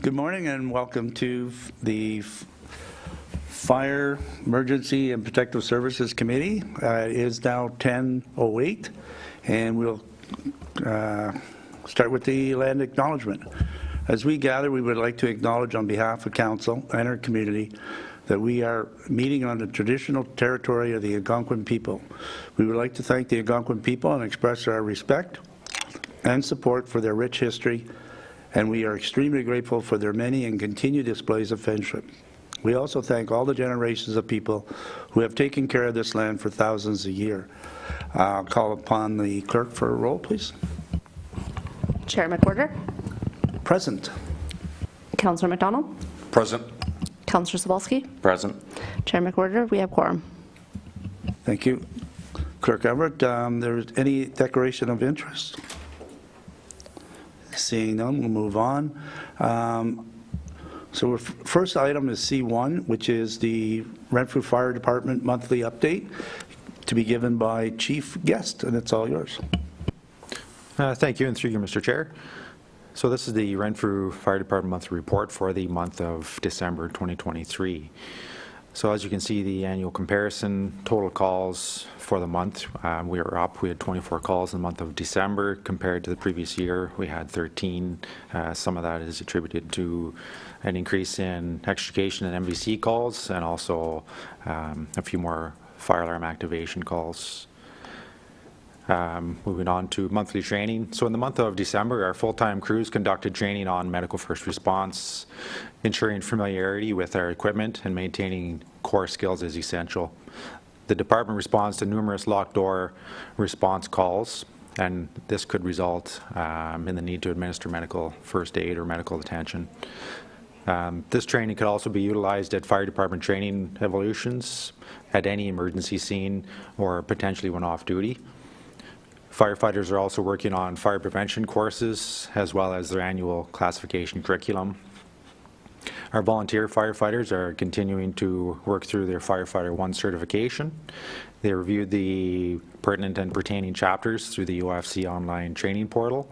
Good morning and welcome to the Fire, Emergency and Protective Services Committee. It is now 10:08 and we'll start with the land acknowledgement. As we gather, we would like to acknowledge on behalf of Council and our community that we are meeting on the traditional territory of the Algonquin people. We would like to thank the Algonquin people and express our respect and support for their rich history, and we are extremely grateful for their many and continued displays of friendship. We also thank all the generations of people who have taken care of this land for thousands of years. I'll call upon the clerk for a roll, please. Chair McWhorter. Present. Councillor McDonald. Present. Councillor Cebulski. Present. Chair McWhorter, we have quorum. Thank you. Clerk Everett, there's any declaration of interest? Seeing none, we'll move on. So our first item is C1, which is the Renfrew Fire Department monthly update, to be given by Chief Guest, and it's all yours. Thank you, and through you, Mr. Chair. So this is the Renfrew Fire Department monthly report for the month of December 2023. So as you can see, the annual comparison, total calls for the month, we are up. We had 24 calls in the month of December compared to the previous year. We had 13. Some of that is attributed to an increase in extrication and MVC calls, and also a few more fire alarm activation calls. Moving on to monthly training. So in the month of December, our full-time crews conducted training on medical first response. Ensuring familiarity with our equipment and maintaining core skills is essential. The department responds to numerous locked door response calls, and this could result in the need to administer medical first aid or medical attention. This training could also be utilized at fire department training evolutions, at any emergency scene, or potentially when off duty. Firefighters are also working on fire prevention courses as well as their annual classification curriculum. Our volunteer firefighters are continuing to work through their Firefighter 1 certification. They reviewed the pertinent and pertaining chapters through the OFC online training portal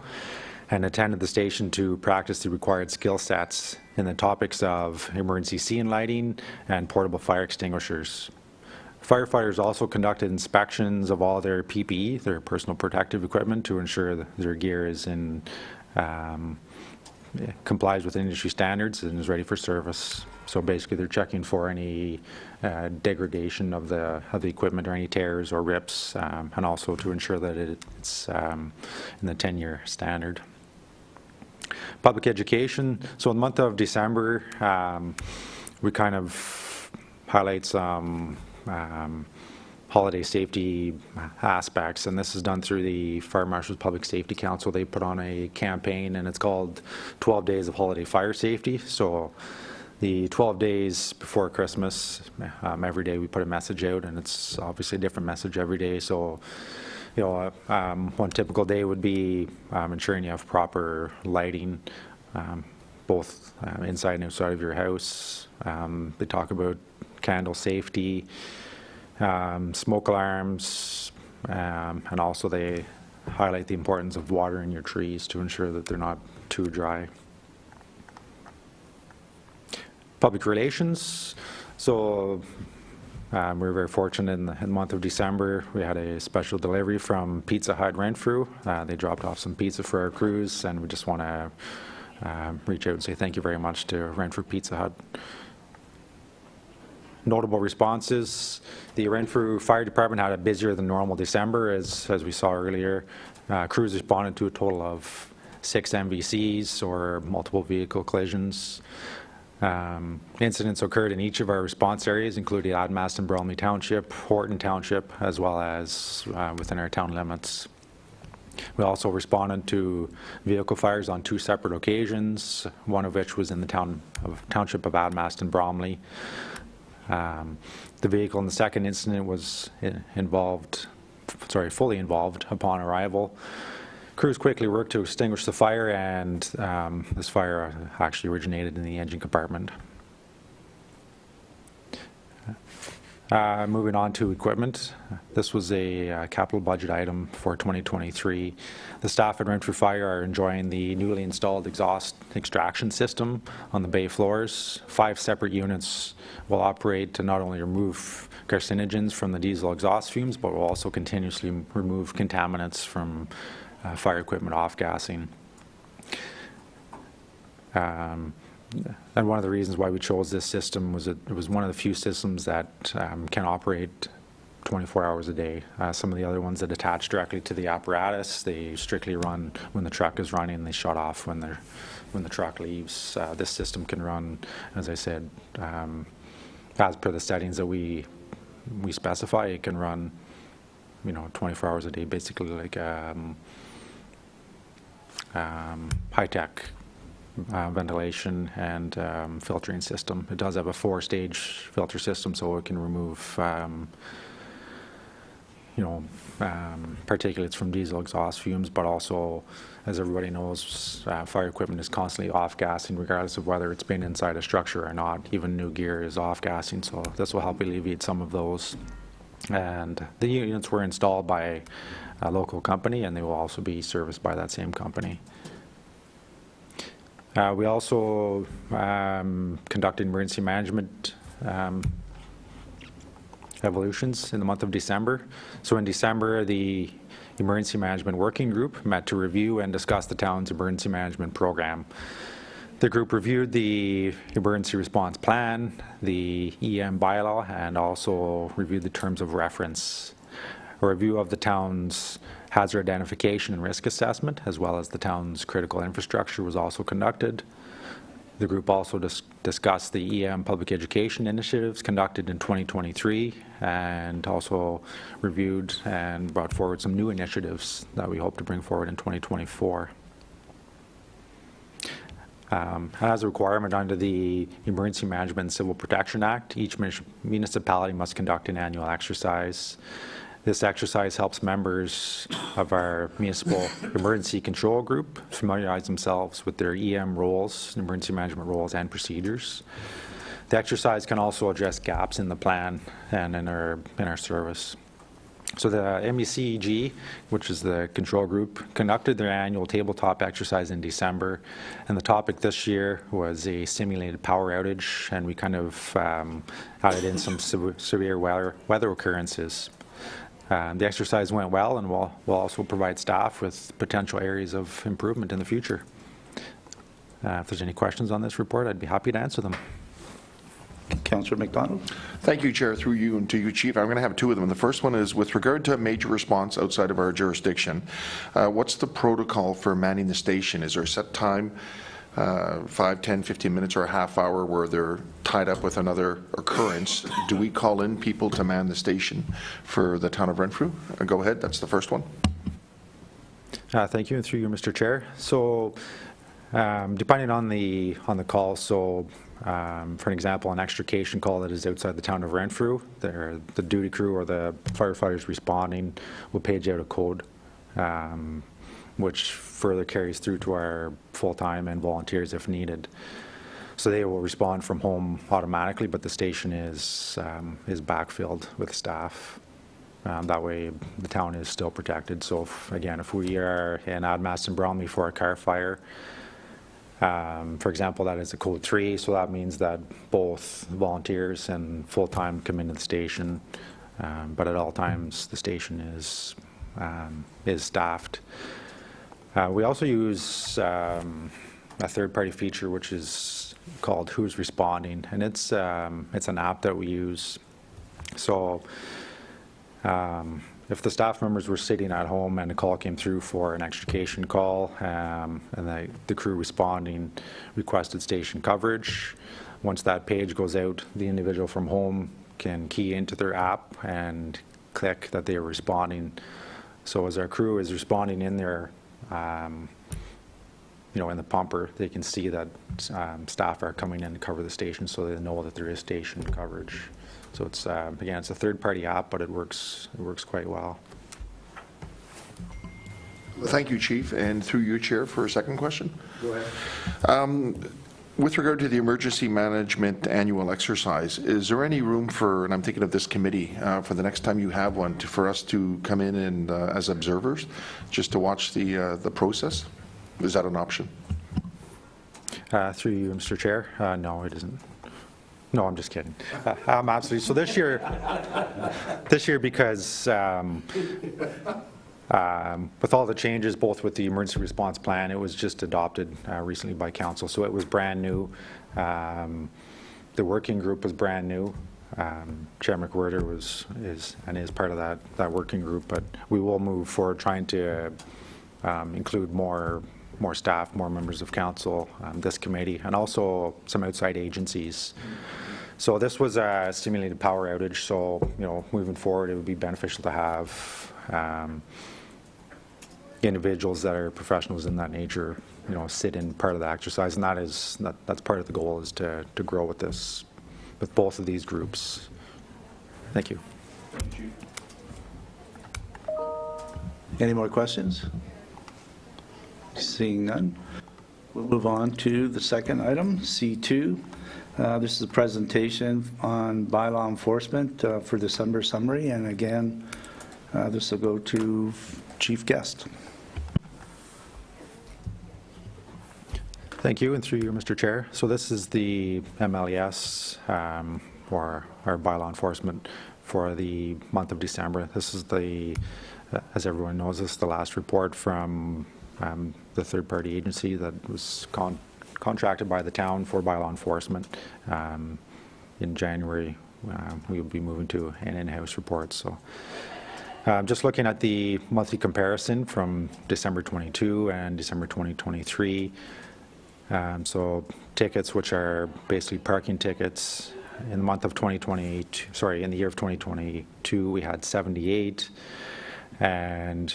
and attended the station to practice the required skill sets in the topics of emergency scene lighting and portable fire extinguishers. Firefighters also conducted inspections of all their PPE, their personal protective equipment, to ensure that their gear is in complies with industry standards and is ready for service. So basically, they're checking for any degradation of the equipment or any tears or rips, and also to ensure that it's in the 10-year standard. Public education. So in the month of December, we kind of highlight some holiday safety aspects, and this is done through the Fire Marshal's Public Safety Council. They put on a campaign, and it's called 12 Days of Holiday Fire Safety. So the 12 days before Christmas, every day we put a message out, and it's obviously a different message every day. So, you know, one typical day would be ensuring you have proper lighting, both inside and outside of your house. They talk about candle safety, smoke alarms, and also they highlight the importance of watering your trees to ensure that they're not too dry. Public relations. So we were very fortunate in the month of December. We had a special delivery from Pizza Hut Renfrew. They dropped off some pizza for our crews, and we just want to reach out and say thank you very much to Renfrew Pizza Hut. Notable responses. The Renfrew Fire Department had a busier than normal December, as we saw earlier. Crews responded to a total of 6 MVCs, or multiple vehicle collisions. Incidents occurred in each of our response areas, including Admaston, Bromley Township, Horton Township, as well as within our town limits. We also responded to vehicle fires on 2 separate occasions, one of which was in the township of Admaston, Bromley. The vehicle in the second incident was fully involved upon arrival. Crews quickly worked to extinguish the fire, and this fire actually originated in the engine compartment. Moving on to equipment. This was a capital budget item for 2023. The staff at Renfrew Fire are enjoying the newly installed exhaust extraction system on the bay floors. 5 separate units will operate to not only remove carcinogens from the diesel exhaust fumes, but will also continuously remove contaminants from fire equipment off-gassing. And one of the reasons why we chose this system was it was one of the few systems that can operate 24 hours a day. Some of the other ones that attach directly to the apparatus, they strictly run when the truck is running. They shut off when the truck leaves. This system can run, as I said, as per the settings that we specify. It can run, 24 hours a day, basically like high-tech ventilation and filtering system. It does have a 4-stage filter system, so it can remove particulates from diesel exhaust fumes, but also, as everybody knows, fire equipment is constantly off-gassing regardless of whether it's been inside a structure or not. Even new gear is off-gassing, so this will help alleviate some of those. And the units were installed by a local company, and they will also be serviced by that same company. We also conducted emergency management evolutions in the month of December. So in December, the Emergency Management Working Group met to review and discuss the town's emergency management program. The group reviewed the emergency response plan, the EM bylaw, and also reviewed the terms of reference. A review of the town's hazard identification and risk assessment, as well as the town's critical infrastructure, was also conducted. The group also discussed the EM public education initiatives conducted in 2023, and also reviewed and brought forward some new initiatives that we hope to bring forward in 2024. As a requirement under the Emergency Management and Civil Protection Act, each municipality must conduct an annual exercise. This exercise helps members of our municipal emergency control group familiarize themselves with their EM roles, emergency management roles, and procedures. The exercise can also address gaps in the plan and in our service. So the MECEG, which is the control group, conducted their annual tabletop exercise in December, and the topic this year was a simulated power outage, and we kind of added in some severe weather occurrences. The exercise went well, and we'll also provide staff with potential areas of improvement in the future. If there's any questions on this report, I'd be happy to answer them. Councillor McDonald. Thank you, Chair. Through you and to you, Chief. I'm going to have 2 of them. The first one is with regard to a major response outside of our jurisdiction. What's the protocol for manning the station? Is there a set time, 5, 10, 15 minutes, or a half hour where they're tied up with another occurrence? Do we call in people to man the station for the town of Renfrew? Go ahead. That's the first one. Thank you, and through you, Mr. Chair. So, depending on the call, so for an example, an extrication call that is outside the town of Renfrew, the duty crew or the firefighters responding will page out a code, which further carries through to our full-time and volunteers if needed. So they will respond from home automatically, but the station is backfilled with staff. That way the town is still protected. So if we are in Admast and Bromley for a car fire, for example, that is a code 3, so that means that both volunteers and full-time come into the station, but at all times the station is staffed. We also use a third-party feature which is called Who's Responding, and it's an app that we use. So if the staff members were sitting at home and a call came through for an extrication call, and the crew responding requested station coverage, once that page goes out, the individual from home can key into their app and click that they are responding. So as our crew is responding in there, in the pumper, they can see that staff are coming in to cover the station, so they know that there is station coverage. So it's again, it's a third-party app, but it works quite well. Thank you, Chief. And through you, Chair, for a second question. Go ahead. With regard to the emergency management annual exercise, is there any room for, and I'm thinking of this committee, for the next time you have one, for us to come in and as observers, just to watch the process? Is that an option? Through you, Mr. Chair. No, it isn't. No, I'm just kidding. Absolutely. So this year, because with all the changes, both with the emergency response plan, it was just adopted recently by council, so it was brand new. The working group was brand new. Chair McWhirter is part of that working group, but we will move forward trying to include more staff, more members of council, this committee, and also some outside agencies. So this was a stimulated power outage, so moving forward it would be beneficial to have individuals that are professionals in that nature, sit in part of the exercise, and that's part of the goal, is to grow with this, with both of these groups. Thank you. Any more questions? Seeing none, we'll move on to the second item, C2. This is a presentation on bylaw enforcement for December summary, and again, this will go to Chief Guest. Thank you, and through you, Mr. Chair. So this is the MLES, or our bylaw enforcement for the month of December. This is as everyone knows, this is the last report from the third-party agency that was contracted by the town for bylaw enforcement. In January, we will be moving to an in-house report. So just looking at the monthly comparison from December 22 and December 2023. So tickets, which are basically parking tickets, in the month of 2022, sorry, in the year of 2022, we had 78, and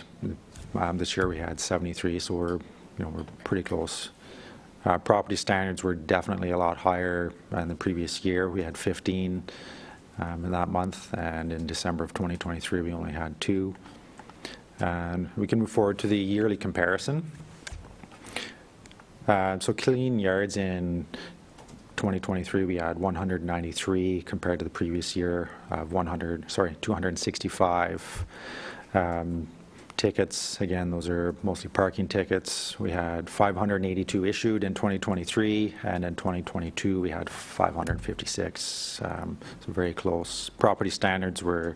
this year we had 73. So we're pretty close. Property standards were definitely a lot higher than the previous year. We had 15 in that month, and in December of 2023 we only had 2. And we can move forward to the yearly comparison. So clean yards in 2023 we had 193 compared to the previous year of 265. Tickets, again, those are mostly parking tickets. We had 582 issued in 2023, and in 2022 we had 556, so very close. Property standards were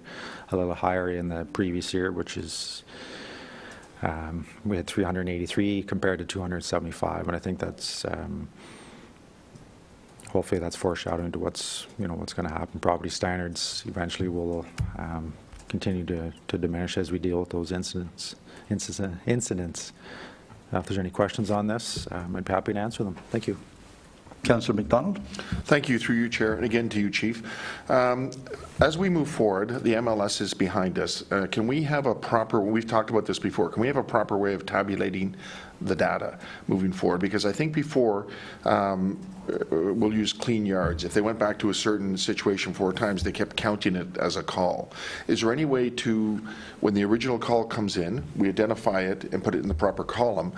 a little higher in the previous year, which is we had 383 compared to 275, and I think that's hopefully that's foreshadowing to what's going to happen. Property standards eventually will continue to diminish as we deal with those incidents. If there's any questions on this, I'd be happy to answer them. Thank you. Councillor McDonald. Thank you, through you, Chair, and again to you, Chief. As we move forward, the MLS is behind us. Can we have a proper, we've talked about this before, can we have a proper way of tabulating the data moving forward? Because I think before, we'll use clean yards. If they went back to a certain situation 4 times, they kept counting it as a call. Is there any way to, when the original call comes in, we identify it and put it in the proper column?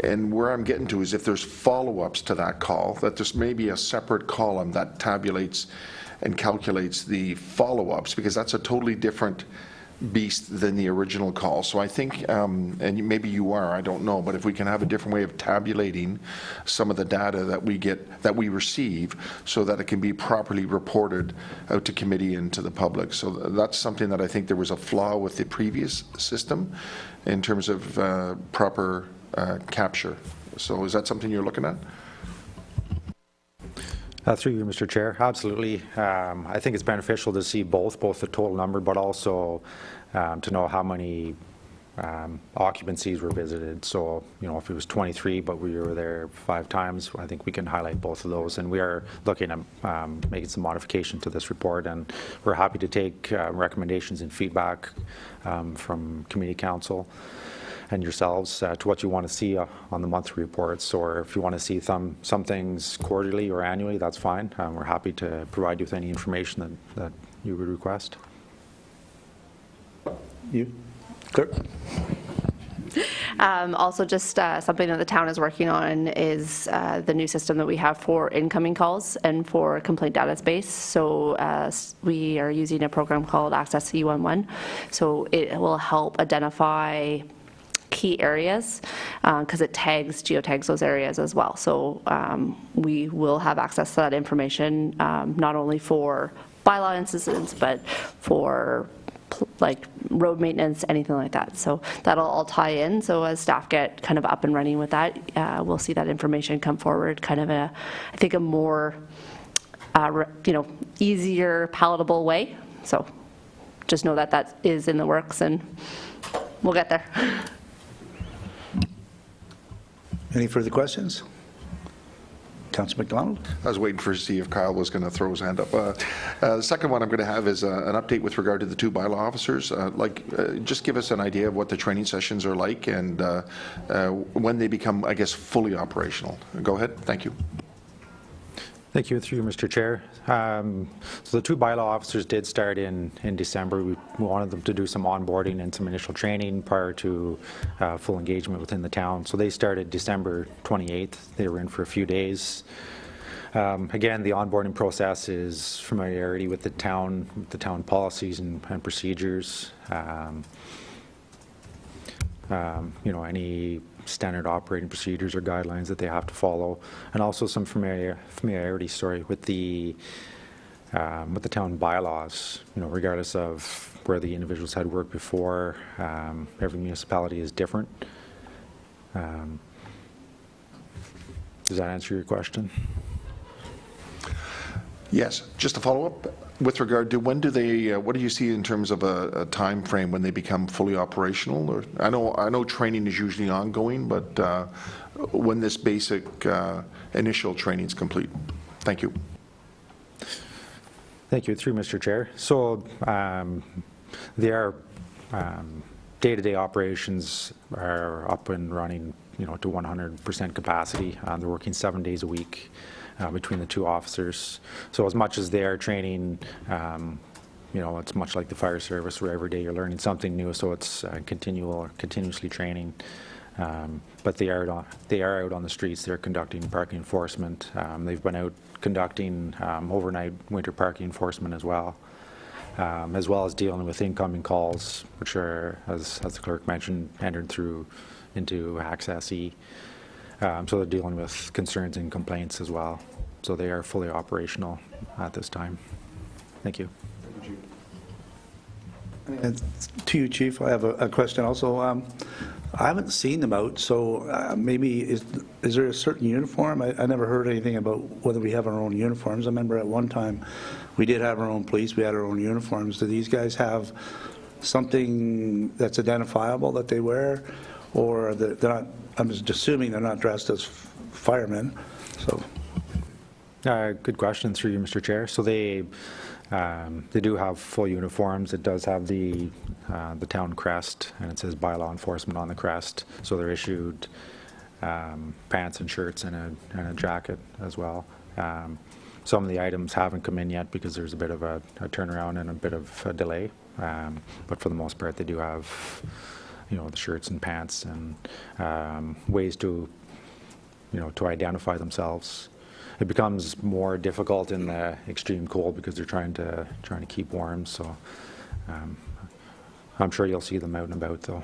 And where I'm getting to is if there's follow-ups to that call, that there's maybe a separate column that tabulates and calculates the follow-ups, because that's a totally different beast than the original call. So I think, and maybe you are, I don't know, but if we can have a different way of tabulating some of the data that we get, that we receive, so that it can be properly reported out to committee and to the public. So that's something that I think there was a flaw with the previous system in terms of proper capture. So is that something you're looking at? Through you, Mr. Chair, absolutely. I think it's beneficial to see both the total number, but also to know how many occupancies were visited. So, if it was 23, but we were there 5 times, I think we can highlight both of those. And we are looking at making some modification to this report, and we're happy to take recommendations and feedback from committee council and yourselves to what you want to see on the monthly reports, or if you want to see some things quarterly or annually, that's fine. We're happy to provide you with any information that you would request. You, Clerk. Also, just something that the town is working on is the new system that we have for incoming calls and for complaint database. So we are using a program called Access E11. So it will help identify key areas because it geotags those areas as well. So we will have access to that information not only for bylaw incidents, but for like road maintenance, anything like that. So that'll all tie in. So as staff get kind of up and running with that, we'll see that information come forward kind of I think a more, easier, palatable way. So just know that that is in the works and we'll get there. Any further questions? Councillor McDonald? I was waiting to see if Kyle was going to throw his hand up. The second one I'm going to have is an update with regard to the 2 bylaw officers. Just give us an idea of what the training sessions are like and when they become, I guess, fully operational. Go ahead. Thank you. Thank you, through you, Mr. Chair. So the 2 bylaw officers did start in December. We wanted them to do some onboarding and some initial training prior to full engagement within the town. So they started December 28th. They were in for a few days. Again, the onboarding process is familiarity with the town policies and procedures. Any standard operating procedures or guidelines that they have to follow, and also some familiarity, with the town bylaws. Regardless of where the individuals had worked before, every municipality is different. Does that answer your question? Yes. Just to follow up, with regard to when do they, what do you see in terms of a time frame when they become fully operational? Or I know training is usually ongoing, but when this basic initial training is complete. Thank you. Thank you, through Mr. Chair. So their day-to-day operations are up and running, to 100% capacity. They're working 7 days a week. Between the 2 officers. So as much as they're training, it's much like the fire service where every day you're learning something new, so it's continuously training. But they are out on the streets. They're conducting parking enforcement. They've been out conducting overnight winter parking enforcement as well as dealing with incoming calls, which are, as the clerk mentioned, entered into Access E. So they're dealing with concerns and complaints as well. So they are fully operational at this time. Thank you. And to you, Chief, I have a question also. I haven't seen them out, so maybe is there a certain uniform? I never heard anything about whether we have our own uniforms. I remember at one time we did have our own police, we had our own uniforms. Do these guys have something that's identifiable that they wear? Or they're not, I'm just assuming they're not dressed as firemen. So, good question, through you, Mr. Chair. So they do have full uniforms. It does have the town crest, and it says bylaw enforcement on the crest. So they're issued pants and shirts and a jacket as well. Some of the items haven't come in yet because there's a bit of a turnaround and a bit of a delay. But for the most part, they do have the shirts and pants and ways to, to identify themselves. It becomes more difficult in the extreme cold because they're trying to keep warm. So I'm sure you'll see them out and about, though.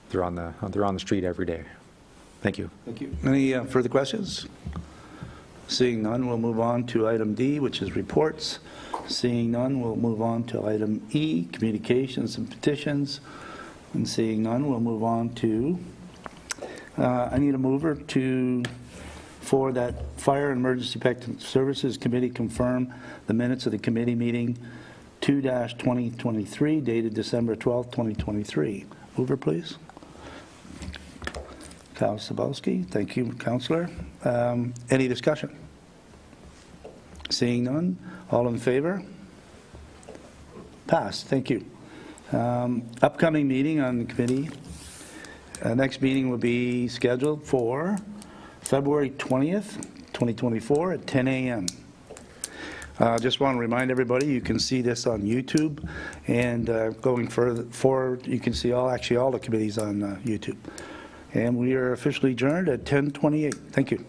They're on the street every day. Thank you. Thank you. Any further questions? Seeing none, we'll move on to item D, which is reports. Seeing none, we'll move on to item E, communications and petitions. And seeing none, we'll move on to, I need a mover for that Fire and Emergency Protection Services Committee confirm the minutes of the committee meeting 2-2023 dated December 12th, 2023. Mover, please. Councillor Sabowski. Thank you, Councillor. Any discussion? Seeing none, all in favor? Passed. Thank you. Upcoming meeting on the committee. Next meeting will be scheduled for February 20th, 2024 at 10 a.m. Just want to remind everybody, you can see this on YouTube, and going forward, you can see all the committees on YouTube. And we are officially adjourned at 10:28. Thank you.